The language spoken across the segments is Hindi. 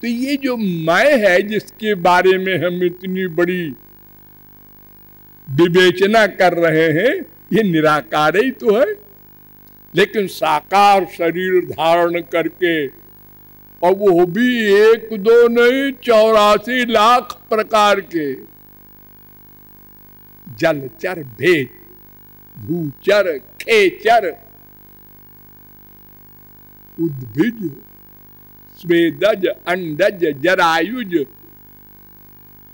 तो ये जो मैं है जिसके बारे में हम इतनी बड़ी विवेचना कर रहे हैं, ये निराकार ही तो है। लेकिन साकार शरीर धारण करके, और वो भी एक दो नहीं 84 लाख प्रकार के, जलचर भेद, भूचर, खेचर, उद्भिज, स्वेदज, अंडज, जरायुज,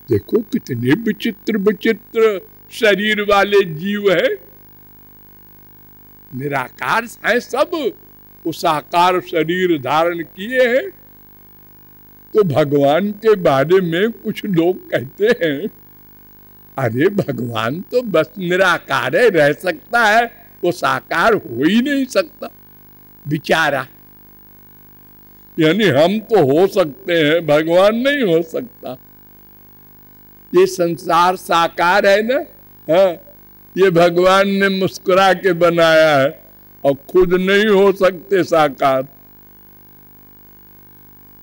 देखो कितने विचित्र विचित्र शरीर वाले जीव है। निराकार है सब, वो साकार शरीर धारण किए हैं। तो भगवान के बारे में कुछ लोग कहते हैं, अरे भगवान तो बस निराकार है, रह सकता है, वो साकार हो ही नहीं सकता बेचारा। यानी हम तो हो सकते हैं, भगवान नहीं हो सकता। ये संसार साकार है ना, हाँ, ये भगवान ने मुस्कुरा के बनाया है, और खुद नहीं हो सकते साकार।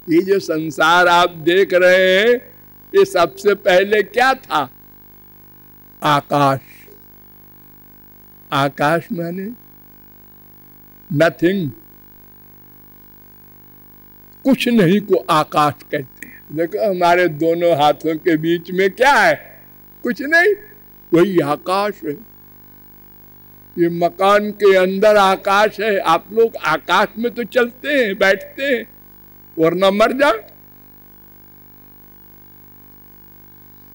ये जो संसार आप देख रहे हैं, ये सबसे पहले क्या था? आकाश। आकाश माने नथिंग, कुछ नहीं को आकाश कहते हैं। देखो हमारे दोनों हाथों के बीच में क्या है? कुछ नहीं, वही आकाश है। ये मकान के अंदर आकाश है। आप लोग आकाश में तो चलते हैं, बैठते हैं, वरना मर जाए।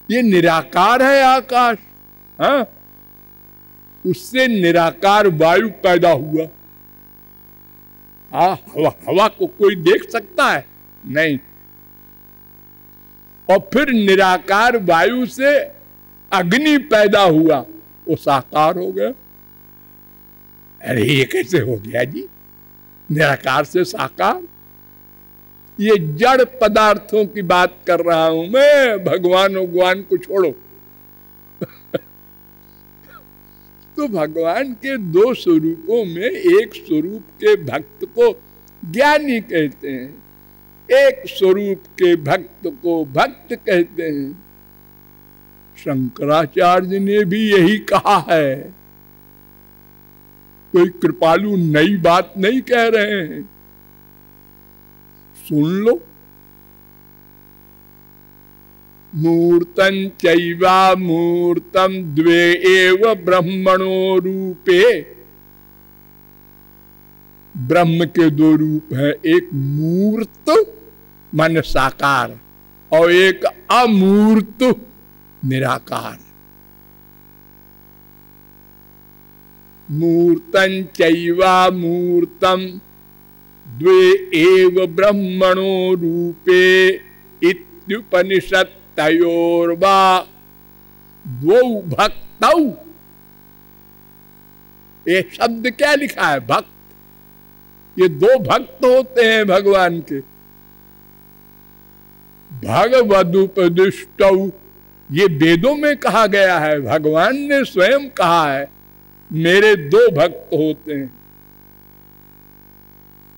ये निराकार है आकाश, हाँ, उससे निराकार वायु पैदा हुआ। हाँ, हवा को कोई देख सकता है? नहीं। और फिर निराकार वायु से अग्नि पैदा हुआ, वो साकार हो गया। अरे ये कैसे हो गया जी, निराकार से साकार? ये जड़ पदार्थों की बात कर रहा हूं मैं, भगवान को छोड़ो। तो भगवान के दो स्वरूपों में एक स्वरूप के भक्त को ज्ञानी कहते हैं, एक स्वरूप के भक्त को भक्त कहते हैं। शंकराचार्य ने भी यही कहा है, कोई कृपालु नई बात नहीं कह रहे हैं, सुन लो। मूर्तं चैवा मूर्तं द्वे एव ब्रह्मणो रूपे। ब्रह्म के दो रूप है, एक मूर्त मन साकार और एक अमूर्त निराकार। मूर्तं चैवा मूर्तं द्वे एव ब्रह्मणो रूपे इत्युपनिषत् तयोर्वा द्वौ भक्तौ। ये शब्द क्या लिखा है? भक्त। ये दो भक्त होते हैं भगवान के। भगवदुपदिष्टौ, ये वेदों में कहा गया है, भगवान ने स्वयं कहा है, मेरे दो भक्त होते हैं,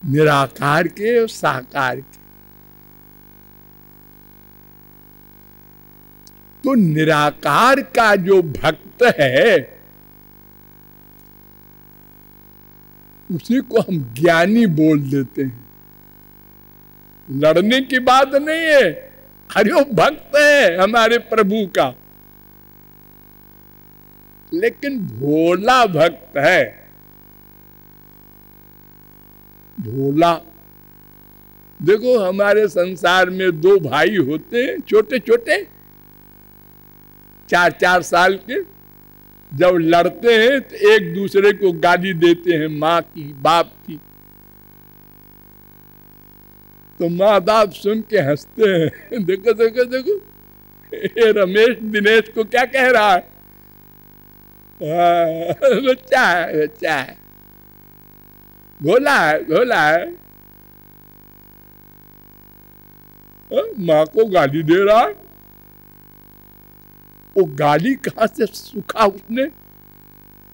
निराकार के और साकार के। तो निराकार का जो भक्त है उसी को हम ज्ञानी बोल देते हैं। लड़ने की बात नहीं है, अरे वो भक्त है हमारे प्रभु का, लेकिन भोला भक्त है। भोला। देखो हमारे संसार में दो भाई होते हैं, छोटे छोटे, 4-4 साल के। जब लड़ते हैं तो एक दूसरे को गाली देते हैं, माँ की, बाप की। तो माँ बाप सुन के हंसते हैं। देखो देखो देखो, ये रमेश दिनेश को क्या कह रहा है? बच्चा है, बच्चा है, भोला है, भोला है। माँ को गाली दे रहा है। वो गाली कहां से सूखा? उसने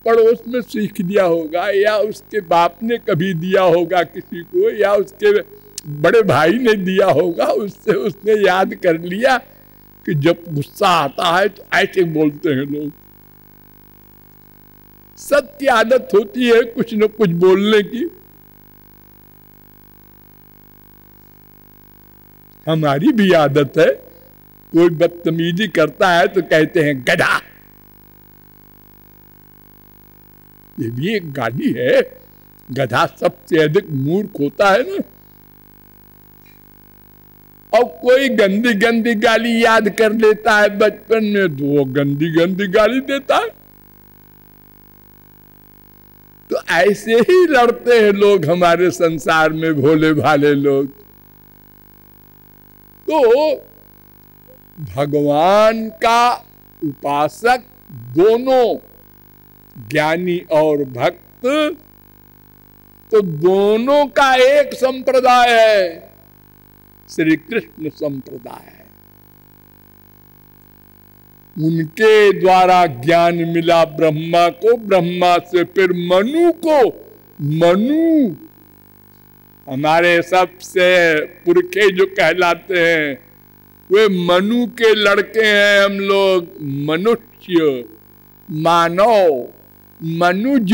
पड़ोस में सीख दिया होगा, या उसके बाप ने कभी दिया होगा किसी को, या उसके बड़े भाई ने दिया होगा, उससे उसने याद कर लिया कि जब गुस्सा आता है तो ऐसे बोलते हैं लोग। सबकी आदत होती है कुछ न कुछ बोलने की। हमारी भी आदत है, कोई बदतमीजी करता है तो कहते हैं गधा। ये भी एक गाली है। गधा सबसे अधिक मूर्ख होता है ना। और कोई गंदी गंदी गाली याद कर लेता है बचपन में, तो वो गंदी गंदी गाली देता है। तो ऐसे ही लड़ते हैं लोग हमारे संसार में, भोले भाले लोग। तो भगवान का उपासक दोनों, ज्ञानी और भक्त, तो दोनों का एक संप्रदाय है, श्री कृष्ण संप्रदाय है। उनके द्वारा ज्ञान मिला ब्रह्मा को, ब्रह्मा से फिर मनु को। मनु हमारे सबसे पुरखे जो कहलाते हैं, वे मनु के लड़के हैं हम लोग। मनुष्य, मानव, मनुज।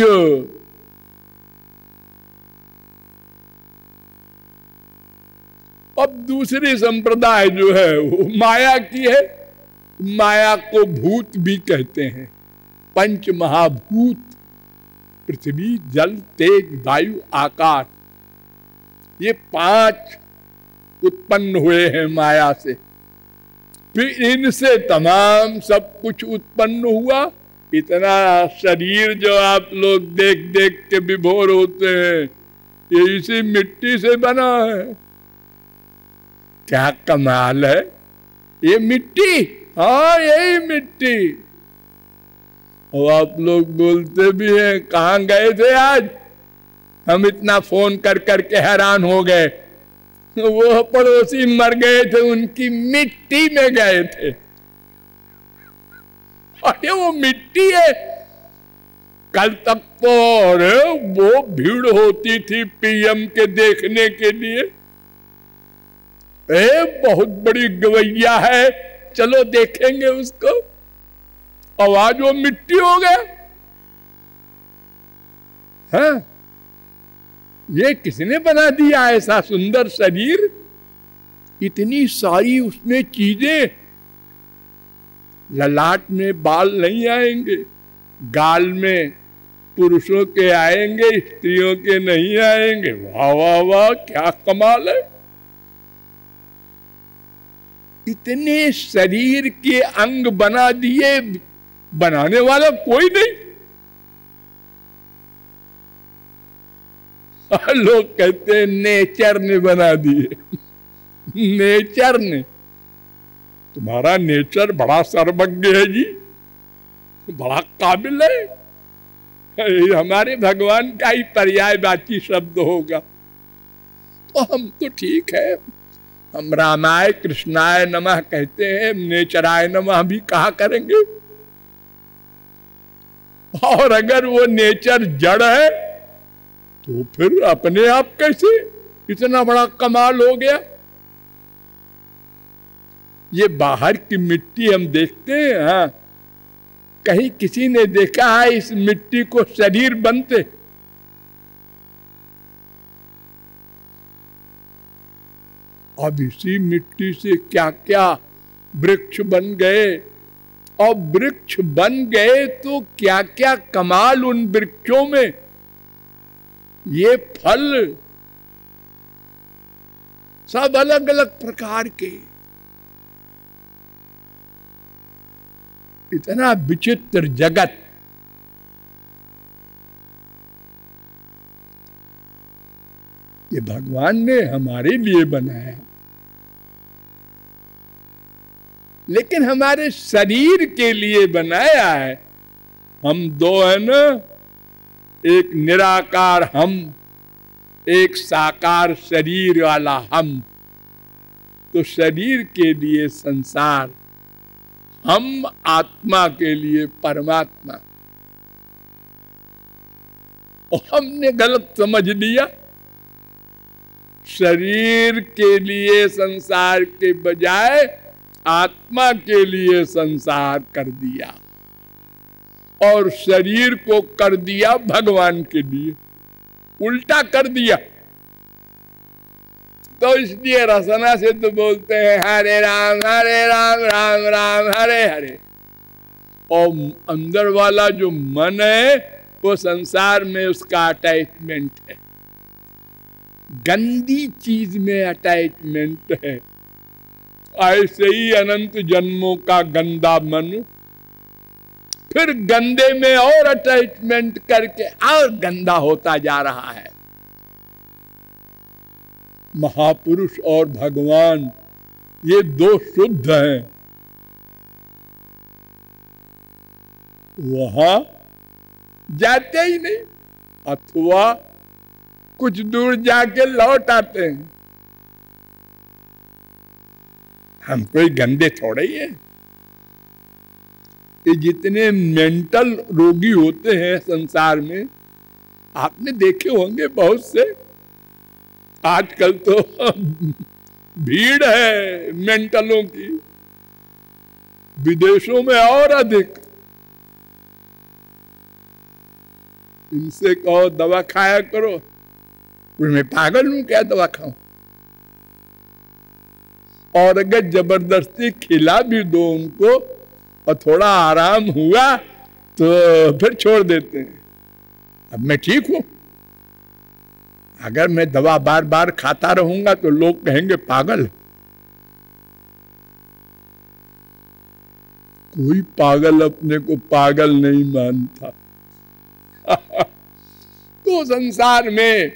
अब दूसरी संप्रदाय जो है वो माया की है। माया को भूत भी कहते हैं। पंच महाभूत, पृथ्वी, जल, तेज, वायु, आकाश, ये 5 उत्पन्न हुए हैं माया से। फिर इनसे तमाम सब कुछ उत्पन्न हुआ। इतना शरीर जो आप लोग देख देख के विभोर होते हैं, ये इसी मिट्टी से बना है। क्या कमाल है। ये मिट्टी, हाँ यही मिट्टी। और आप लोग बोलते भी हैं कहाँ गए थे आज, हम इतना फोन कर करके हैरान हो गए। वो पड़ोसी मर गए थे, उनकी मिट्टी में गए थे। अरे वो मिट्टी है। कल तक तो वो भीड़ होती थी पीएम के देखने के लिए। बहुत बड़ी गवैया है, चलो देखेंगे उसको। आवाज वो मिट्टी हो गया। हाँ, ये किसने बना दिया ऐसा सुंदर शरीर, इतनी सारी उसमें चीजें। ललाट में बाल नहीं आएंगे, गाल में पुरुषों के आएंगे, स्त्रियों के नहीं आएंगे। वाह वाह वाह, क्या कमाल है। इतने शरीर के अंग बना दिए, बनाने वाला कोई नहीं। लोग कहते हैं नेचर ने बना दिए। नेचर ने, तुम्हारा नेचर बड़ा सर्वज्ञ है जी, बड़ा काबिल है। हमारे भगवान का ही पर्यायवाची शब्द होगा। तो हम तो ठीक है, हम रामाय कृष्णाय नमः कहते हैं, नेचराय नमः भी कहा करेंगे। और अगर वो नेचर जड़ है तो फिर अपने आप कैसे इतना बड़ा कमाल हो गया। ये बाहर की मिट्टी हम देखते हैं, हाँ, कहीं किसी ने देखा है इस मिट्टी को शरीर बनते? अब इसी मिट्टी से क्या क्या वृक्ष बन गए। और वृक्ष बन गए तो क्या क्या कमाल उन वृक्षों में। ये फल सब अलग अलग प्रकार के, इतना विचित्र जगत। ये भगवान ने हमारे लिए बनाया, लेकिन हमारे शरीर के लिए बनाया है। हम दो है ना, एक निराकार हम, एक साकार शरीर वाला हम। तो शरीर के लिए संसार, हम आत्मा के लिए परमात्मा। और हमने गलत समझ लिया। शरीर के लिए संसार के बजाय आत्मा के लिए संसार कर दिया और शरीर को कर दिया भगवान के लिए, उल्टा कर दिया। तो इसलिए रसना से तो बोलते हैं हरे राम राम राम हरे हरे। और अंदर वाला जो मन है वो संसार में उसका अटैचमेंट है, गंदी चीज में अटैचमेंट है। ऐसे ही अनंत जन्मों का गंदा मन फिर गंदे में और अटैचमेंट करके और गंदा होता जा रहा है। महापुरुष और भगवान ये दो शुद्ध हैं, वहां जाते ही नहीं अथवा कुछ दूर जाके लौट आते हैं। हम कोई गंदे थोड़े ही हैं। ये जितने मेंटल रोगी होते हैं संसार में, आपने देखे होंगे बहुत से। आजकल तो भीड़ है मेंटलों की, विदेशों में और अधिक। इनसे कहो दवा खाया करो, मैं पागल हूं क्या दवा खाऊं? और अगर जबरदस्ती खिला भी दो उनको और थोड़ा आराम हुआ तो फिर छोड़ देते हैं। अब मैं ठीक हूं, अगर मैं दवा बार बार खाता रहूंगा तो लोग कहेंगे पागल। कोई पागल अपने को पागल नहीं मानता। तो संसार में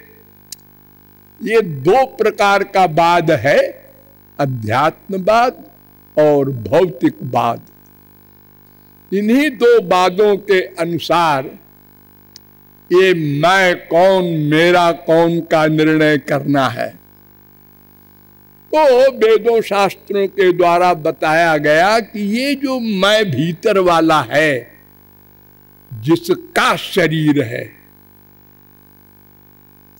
ये दो प्रकार का वाद है, अध्यात्मवाद और भौतिकवाद। इन्हीं दो वादों के अनुसार ये मैं कौन मेरा कौन का निर्णय करना है। तो वेदों शास्त्रों के द्वारा बताया गया कि ये जो मैं भीतर वाला है, जिसका शरीर है।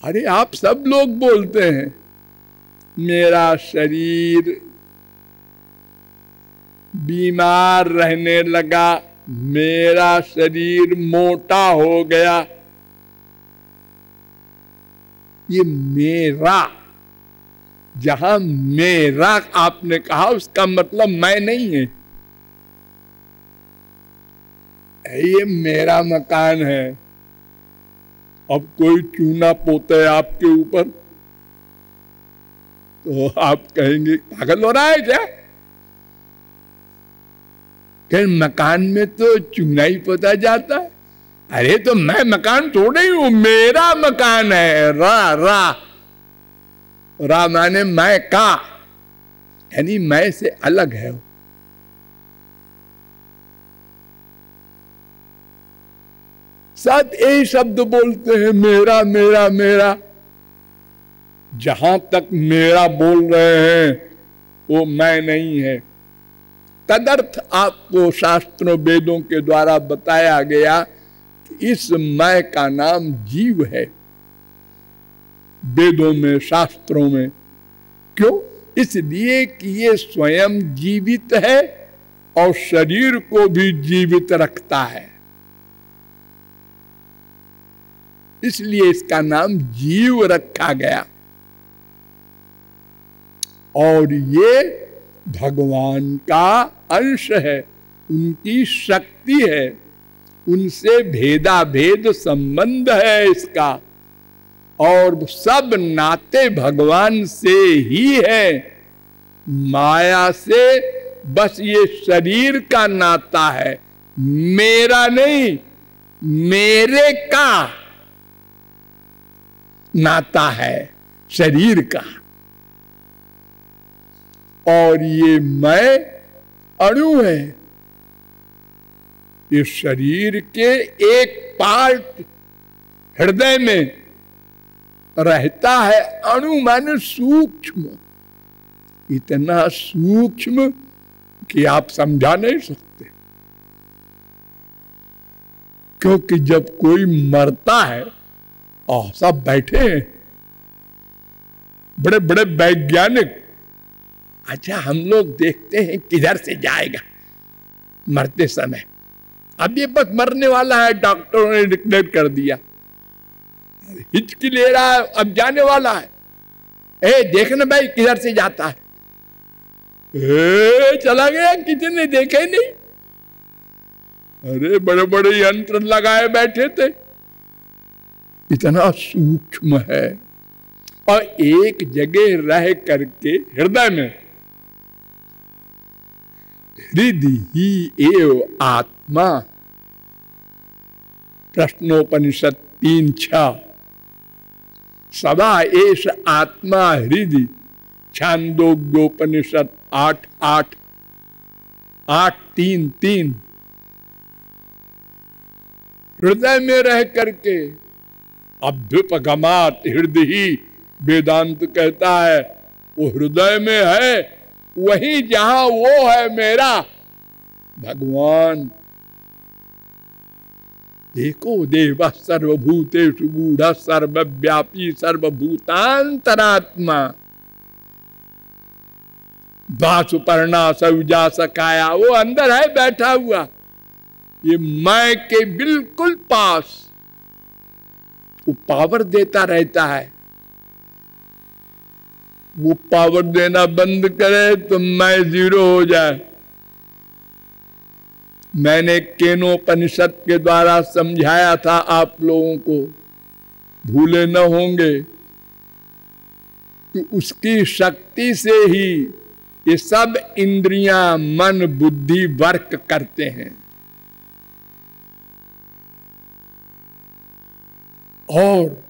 अरे आप सब लोग बोलते हैं मेरा शरीर बीमार रहने लगा, मेरा शरीर मोटा हो गया। ये मेरा, जहां मेरा आपने कहा उसका मतलब मैं नहीं है। ये मेरा मकान है, अब कोई चूना पोते आपके ऊपर तो आप कहेंगे पागल हो रहा है क्या? कि मकान में तो चूना ही पोता जाता है। अरे तो मैं मकान थोड़े ही हूं, मेरा मकान है। रा माने मैं का, यानी मैं से अलग है। सब यही शब्द बोलते हैं मेरा मेरा मेरा। जहां तक मेरा बोल रहे हैं वो मैं नहीं है। तदर्थ आपको शास्त्रों वेदों के द्वारा बताया गया कि इस मैं का नाम जीव है। वेदों में शास्त्रों में क्यों? इसलिए कि ये स्वयं जीवित है और शरीर को भी जीवित रखता है, इसलिए इसका नाम जीव रखा गया। और ये भगवान का अंश है, उनकी शक्ति है, उनसे भेदा भेद संबंध है इसका। और सब नाते भगवान से ही है, माया से बस ये शरीर का नाता है, मेरा नहीं, मेरे का नाता है शरीर का। और ये मैं अणु है, इस शरीर के एक पार्ट हृदय में रहता है। अणु माने सूक्ष्म, इतना सूक्ष्म कि आप समझा नहीं सकते। क्योंकि जब कोई मरता है और सब बैठे हैं, बड़े बड़े वैज्ञानिक, अच्छा हम लोग देखते हैं किधर से जाएगा मरते समय, अब ये बस मरने वाला है, डॉक्टरों ने डिक्लेयर कर दिया, हिचकी ले रहा है, अब जाने वाला है, देखना भाई किधर से जाता है, चला गया, किसी ने देखे नहीं। अरे बड़े बड़े यंत्र लगाए बैठे थे, इतना सूक्ष्म है, और एक जगह रह करके हृदय में, हृदय ही एव आत्मा, प्रश्नोपनिषद 3:6, सदा एष आत्मा हृदय, छांदोग्योपनिषद 8:8, 8:3:3, हृदय में रह करके, अभ्युपगमात हृदय ही, वेदांत कहता है वो हृदय में है, वही जहां वो है मेरा भगवान। देखो, देव सर्वभूतेषु गूढ़ सर्वव्यापी सर्वभूतांतरात्मा, वासुपर्णा सयुजा सकाया, वो अंदर है बैठा हुआ, ये मैं के बिल्कुल पास, वो पावर देता रहता है, वो पावर देना बंद करे तो मैं जीरो हो जाए। मैंने केनोपनिषद के द्वारा समझाया था आप लोगों को, भूले न होंगे, कि उसकी शक्ति से ही ये सब इंद्रियां, मन, बुद्धि वर्क करते हैं। और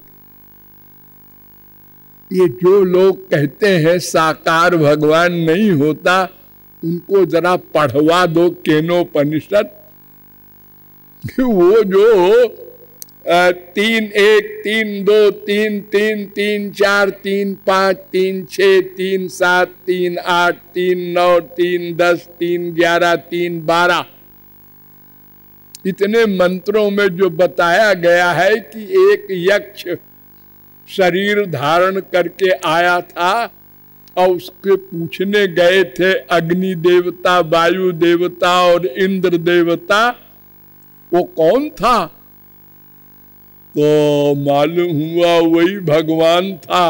ये जो लोग कहते हैं साकार भगवान नहीं होता, उनको जरा पढ़वा दो केनोपनिषद, वो जो 3:1, 3:2, 3:3, 3:4, 3:5, 3:6, 3:7, 3:8, 3:9, 3:10, 3:11, 3:12, इतने मंत्रों में जो बताया गया है कि एक यक्ष शरीर धारण करके आया था, और उसके पूछने गए थे अग्नि देवता, वायु देवता और इंद्र देवता, वो कौन था, तो मालूम हुआ वही भगवान था।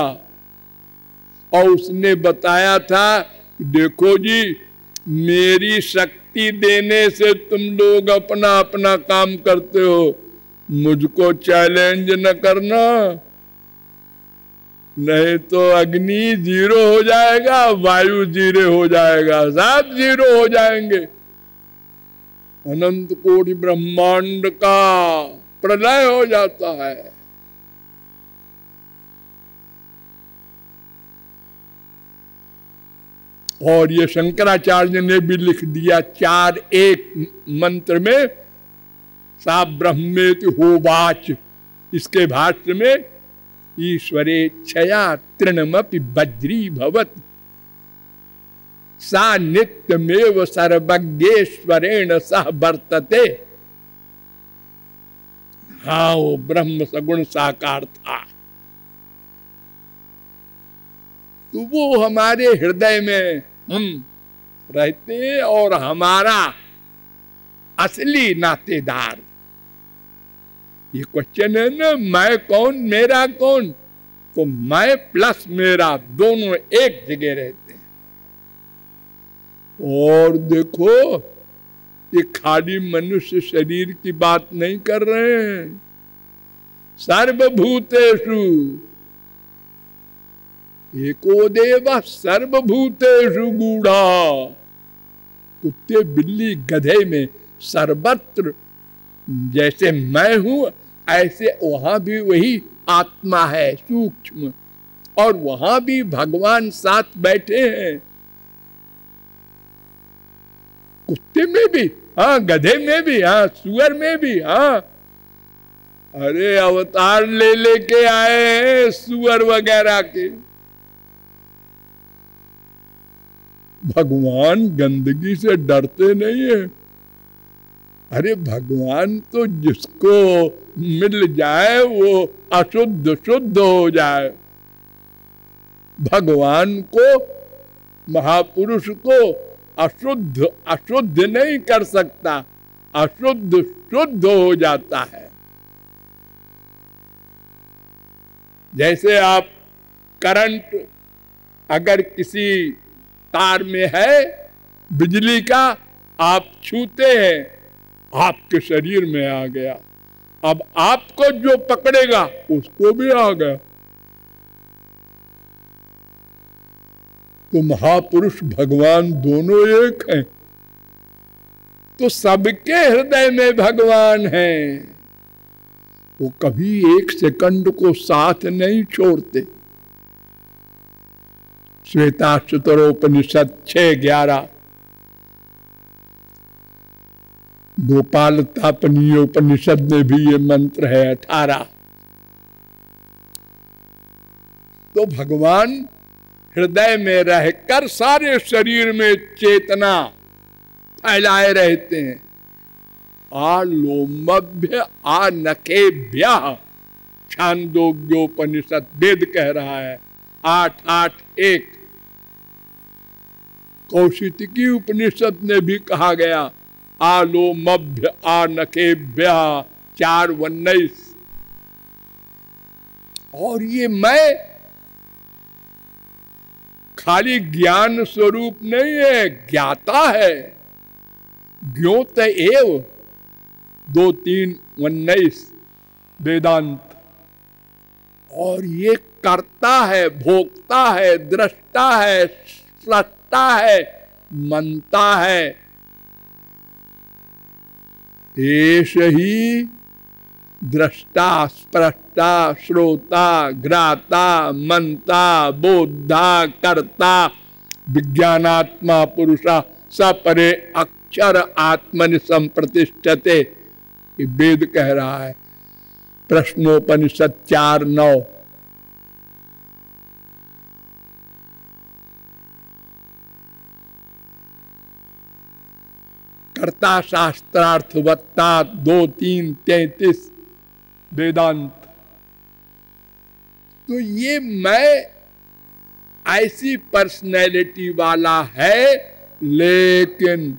और उसने बताया था, देखो जी, मेरी शक्ति देने से तुम लोग अपना अपना काम करते हो, मुझको चैलेंज न करना, नहीं तो अग्नि जीरो हो जाएगा, वायु जीरो हो जाएगा, सब जीरो हो जाएंगे। अनंत कोटि ब्रह्मांड का प्रलय हो जाता है। और ये शंकराचार्य ने भी लिख दिया 4:1 मंत्र में, सा ब्रह्मेति होवाच, इसके भाष्य में, ईश्वरेच्छया तृणमपि वज्री भवत, सा नित्यमेव सर्वज्ञेश्वरेण सह वर्तते। हाँ, वो ब्रह्म सगुण साकार था, तो वो हमारे हृदय में हम रहते, और हमारा असली नातेदार, ये क्वेश्चन है ना, मैं कौन मेरा कौन, तो मैं प्लस मेरा दोनों एक जगह रहते हैं। और देखो, ये खाली मनुष्य शरीर की बात नहीं कर रहे हैं, सर्वभूतेषु एको देव सर्वभूतेषु गूढ़ा, कुत्ते बिल्ली गधे में सर्वत्र जैसे मैं हूं, ऐसे वहां भी वही आत्मा है सूक्ष्म, और वहां भी भगवान साथ बैठे हैं, कुत्ते में भी, हाँ, गधे में भी, हाँ, सुअर में भी, हाँ। अरे अवतार ले लेके आए हैं सुअर वगैरह के। भगवान गंदगी से डरते नहीं है। अरे भगवान तो जिसको मिल जाए वो अशुद्ध शुद्ध हो जाए। भगवान को, महापुरुष को अशुद्ध अशुद्ध नहीं कर सकता, अशुद्ध शुद्ध हो जाता है। जैसे आप करंट अगर किसी तार में है बिजली का, आप छूते हैं, आपके शरीर में आ गया, अब आपको जो पकड़ेगा उसको भी आ गया। तो महापुरुष भगवान दोनों एक हैं, तो सबके हृदय में भगवान है। वो कभी एक सेकंड को साथ नहीं छोड़ते। श्वेताश्वतरोपनिषद 6:11, गोपाल तापनीयोपनिषद में भी ये मंत्र है 18। तो भगवान हृदय में रहकर सारे शरीर में चेतना फैलाए रहते हैं। आलोमभ्य आनखेभ्य, छांदोग्योपनिषद वेद कह रहा है 8:8:1। कौशिकी उपनिषद में भी कहा गया आलोमभ्य आनखेभ्य 4:19। और ये मैं खाली ज्ञान स्वरूप नहीं है, ज्ञाता है, ज्ञोत एव 2:3:19 वेदांत। और ये करता है, भोगता है, दृष्टा है, स्रष्टा है, मनता है। एष ही दृष्टा स्पृष्टा श्रोता ग्राता मनता बोधा कर्ता विज्ञानात्मा पुरुषा सपरे अक्षर आत्मनि संप्रतिष्ठते, ये वेद कह रहा है। प्रश्नोपनिषद 4:9। कर्ता शास्त्रार्थवत्ता 2:3:33 वेदांत। तो ये मैं ऐसी पर्सनैलिटी वाला है, लेकिन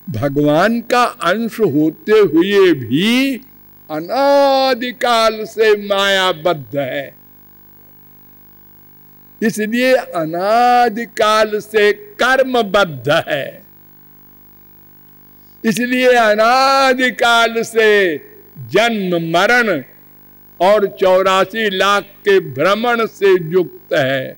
भगवान का अंश होते हुए भी अनादिकाल से मायाबद्ध है। इसलिए अनादिकाल से कर्मबद्ध है, इसलिए अनादिकाल से जन्म मरण और 84 लाख के भ्रमण से युक्त है।